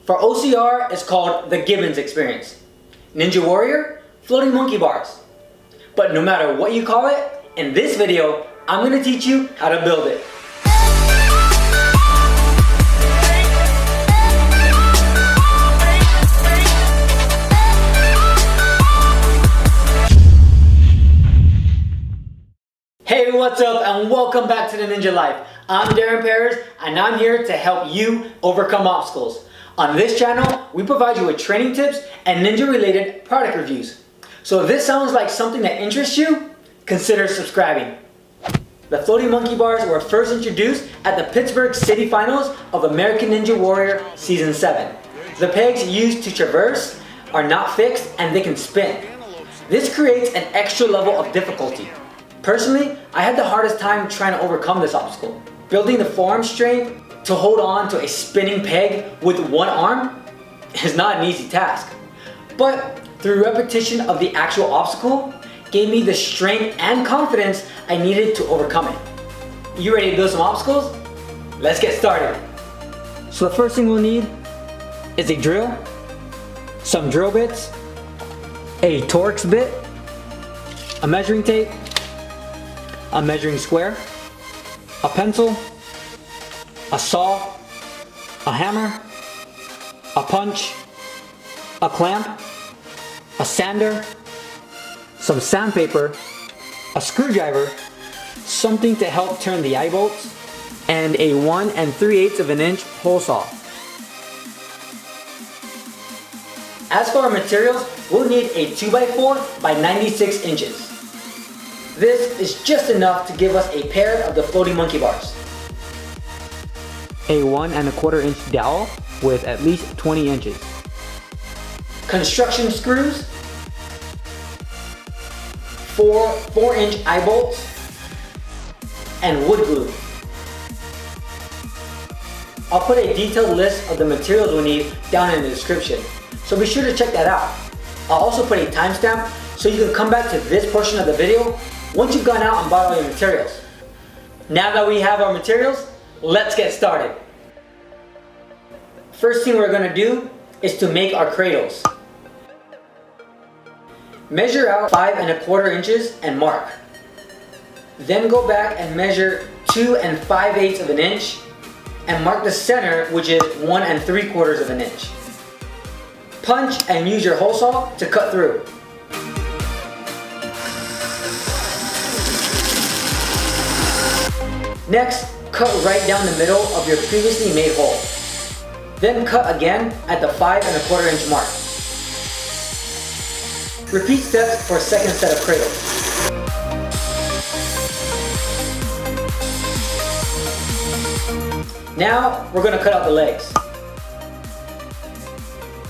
For OCR, it's called the Gibbons experience. Ninja Warrior, floating monkey bars. But no matter what you call it, in this video, I'm going to teach you how to build it. Hey, what's up and welcome back to the Ninja Life. I'm Darren Perez and I'm here to help you overcome obstacles. On this channel, we provide you with training tips and ninja related product reviews. So if this sounds like something that interests you, consider subscribing. The floating monkey bars were first introduced at the Pittsburgh City Finals of American Ninja Warrior Season 7. The pegs used to traverse are not fixed and they can spin. This creates an extra level of difficulty. Personally, I had the hardest time trying to overcome this obstacle. Building the forearm strength to hold on to a spinning peg with one arm is not an easy task. But through repetition of the actual obstacle, gave me the strength and confidence I needed to overcome it. You ready to build some obstacles? Let's get started. So the first thing we'll need is a drill, some drill bits, a Torx bit, a measuring tape, a measuring square, a pencil, a saw, a hammer, a punch, a clamp, a sander, some sandpaper, a screwdriver, something to help turn the eye bolts, and a 1 3/8 inch hole saw. As for our materials, we'll need a 2x4 by 96 inches. This is just enough to give us a pair of the floating monkey bars. A 1 1/4 inch dowel with at least 20 inches. Construction screws, 4 4-inch eye bolts, and wood glue. I'll put a detailed list of the materials we need down in the description, so be sure to check that out. I'll also put a timestamp so you can come back to this portion of the video once you've gone out and bought all your materials. Now that we have our materials, let's get started. First thing we're going to do is to make our cradles. Measure out 5 1/4 inches and mark. Then go back and measure 2 5/8 inch and mark the center, which is 1 3/4 inch. Punch and use your hole saw to cut through. Next, cut right down the middle of your previously made hole. Then cut again at the 5 1/4 inch mark. Repeat steps for a second set of cradles. Now, we're going to cut out the legs.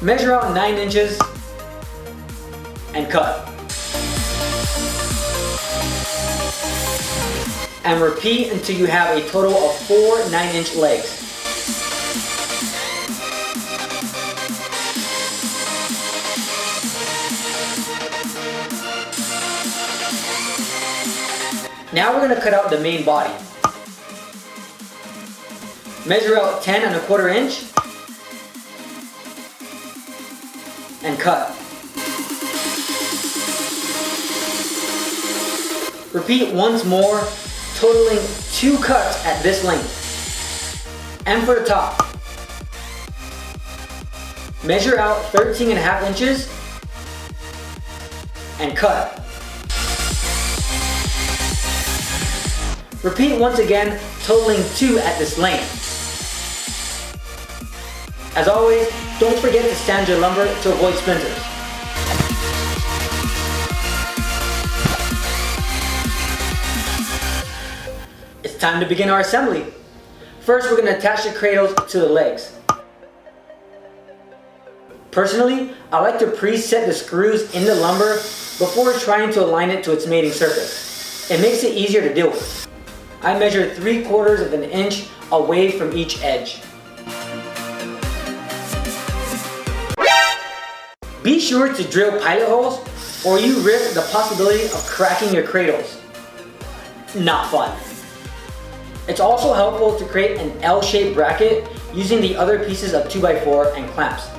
Measure out 9 inches and cut. And repeat until you have a total of 4 9-inch legs. Now we're going to cut out the main body. Measure out 10 1/4 inch and cut. Repeat once more, totaling 2 cuts at this length. And for the top, measure out 13 1/2 inches and cut. Repeat once again, totaling 2 at this length. As always, don't forget to sand your lumber to avoid splinters. It's time to begin our assembly. First, we're going to attach the cradles to the legs. Personally, I like to preset the screws in the lumber before trying to align it to its mating surface. It makes it easier to deal with. I measure 3/4 inch away from each edge. Be sure to drill pilot holes or you risk the possibility of cracking your cradles. Not fun. It's also helpful to create an L-shaped bracket using the other pieces of 2x4 and clamps.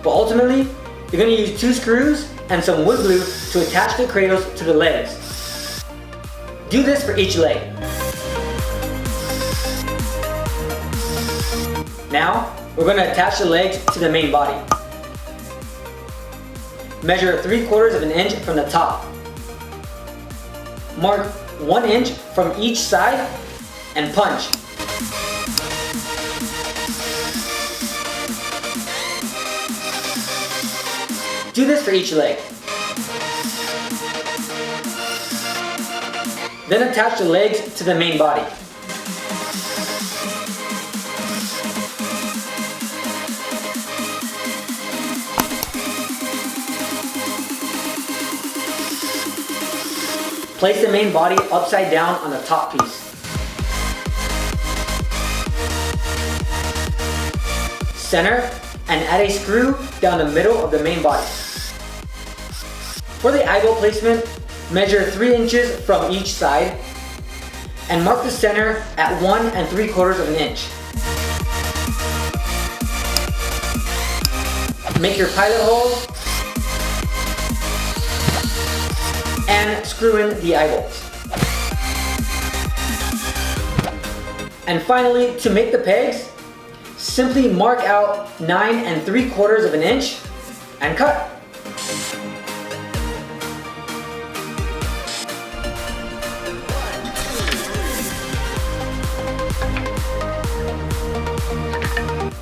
But ultimately, you're going to use 2 screws and some wood glue to attach the cradles to the legs. Do this for each leg. Now, we're going to attach the legs to the main body. Measure 3/4 of an inch from the top. Mark 1 inch from each side and punch. Do this for each leg. Then attach the legs to the main body. Place the main body upside down on the top piece. Center and add a screw down the middle of the main body. For the eyebolt placement, measure 3 inches from each side and mark the center at 1 3/4 of an inch. Make your pilot hole and screw in the eyebolts. And finally, to make the pegs, simply mark out 9 3/4 of an inch and cut.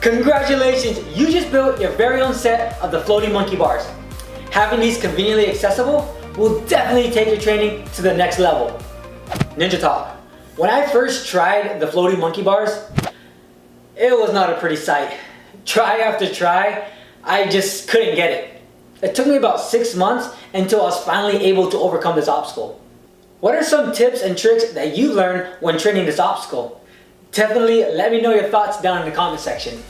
Congratulations, you just built your very own set of the floating monkey bars. Having these conveniently accessible will definitely take your training to the next level. Ninja Talk. When I first tried the floating monkey bars, it was not a pretty sight. Try after try, I just couldn't get it. It took me about 6 months until I was finally able to overcome this obstacle. What are some tips and tricks that you learned when training this obstacle? Definitely let me know your thoughts down in the comment section.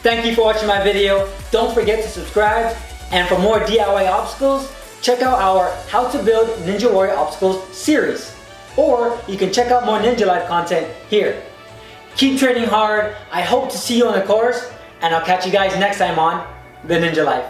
Thank you for watching my video. Don't forget to subscribe, and for more DIY obstacles, check out our How to Build Ninja Warrior Obstacles series. Or you can check out more Ninja Life content here. Keep training hard. I hope to see you on the course, and I'll catch you guys next time on The Ninja Life.